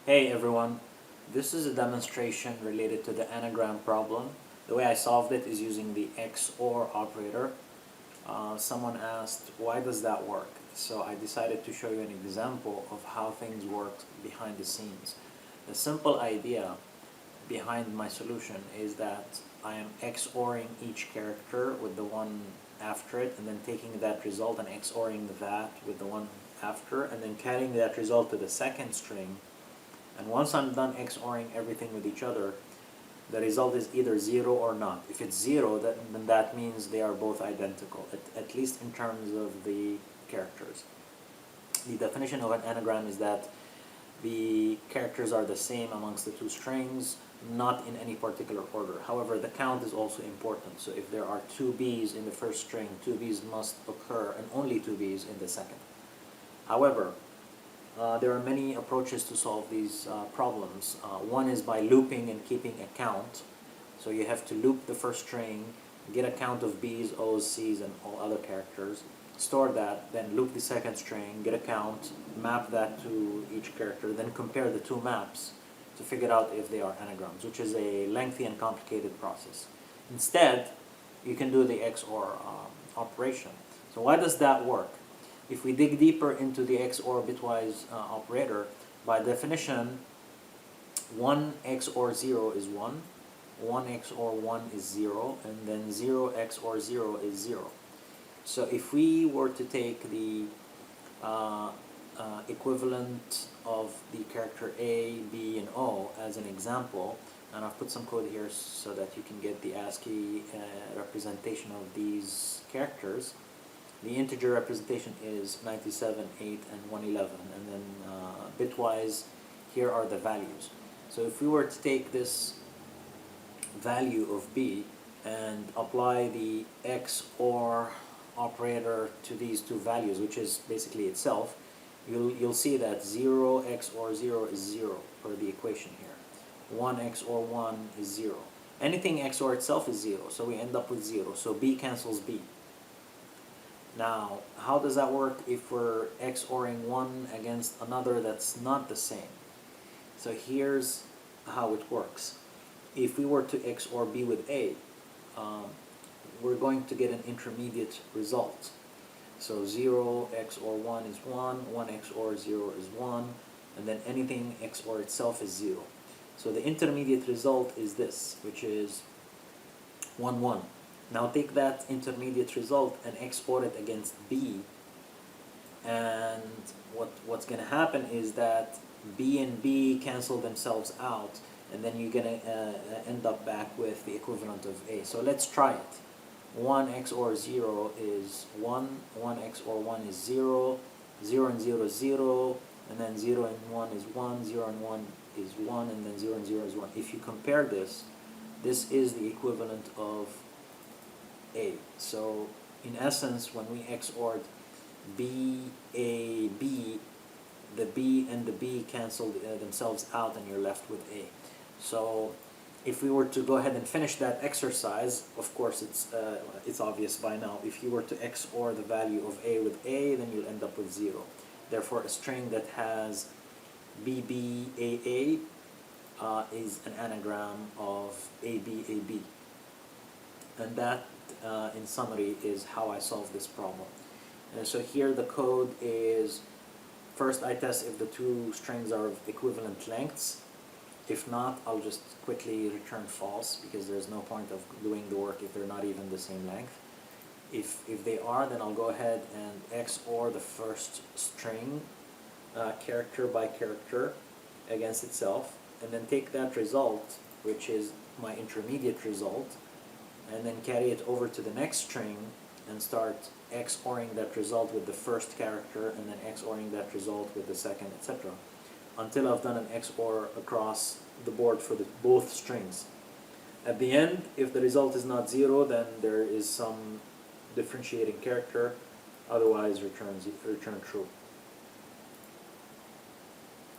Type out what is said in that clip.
Hey everyone, this is a demonstration related to the anagram problem. The way I solved it is using the XOR operator. Someone asked, why does that work? So I decided to show you an example of how things work behind the scenes. The simple idea behind my solution is that I am XORing each character with the one after it, and then taking that result and XORing that with the one after, and then carrying that result to the second string. And once I'm done XORing everything with each other, the result is either 0 or not. If it's 0, then that means they are both identical, at least in terms of the characters. The definition of an anagram is that the characters are the same amongst the two strings, not in any particular order. However, the count is also important. So if there are two B's in the first string, two B's must occur, and only two B's in the second. However, there are many approaches to solve these problems. One is by looping and keeping a count. So you have to loop the first string, get a count of B's, O's, C's, and all other characters, store that, then loop the second string, get a count, map that to each character, then compare the two maps to figure out if they are anagrams, which is a lengthy and complicated process. Instead, you can do the XOR operation. So why does that work? If we dig deeper into the XOR bitwise operator, by definition, 1 XOR 0 is 1, 1 XOR 1 is 0, and then 0 XOR 0 is 0. So if we were to take the equivalent of the character A, B, and O as an example, and I've put some code here so that you can get the ASCII representation of these characters. The integer representation is 97, 8, and 111, and then bitwise, here are the values. So if we were to take this value of B and apply the XOR operator to these two values, which is basically itself, you'll see that 0 XOR 0 is 0 for the equation here. 1 XOR 1 is 0. Anything XOR itself is 0, so we end up with 0. So B cancels B. Now, how does that work if we're XORing one against another that's not the same? So here's how it works. If we were to XOR B with A, we're going to get an intermediate result. So 0 XOR 1 is 1, 1 XOR 0 is 1, and then anything XOR itself is 0. So the intermediate result is this, which is 1, 1. Now take that intermediate result and XOR it against B, and what's going to happen is that B and B cancel themselves out, and then you're going to end up back with the equivalent of A. So let's try it. 1 XOR 0 is 1, 1 XOR 1 is 0, 0 and 0 is 0, and then 0 and 1 is 1, 0 and 1 is 1, and then 0 and 0 is 1. If you compare this, this is the equivalent of A. So in essence, when we XORed B, A, B, the B and the B canceled themselves out, and you're left with A. So if we were to go ahead and finish that exercise, of course it's obvious by now. If you were to XOR the value of A with A, then you'll end up with 0. Therefore, a string that has BB, AA is an anagram of AB, AB. And that, in summary, is how I solve this problem. And so here the code is, first I test if the two strings are of equivalent lengths. If not, I'll just quickly return false, because there's no point of doing the work if they're not even the same length. If they are, then I'll go ahead and XOR the first string character by character against itself, and then take that result, which is my intermediate result, and then carry it over to the next string and start XORing that result with the first character, and then XORing that result with the second, etc. until I've done an XOR across the board for both strings. At the end, if the result is not 0, then there is some differentiating character, otherwise return true.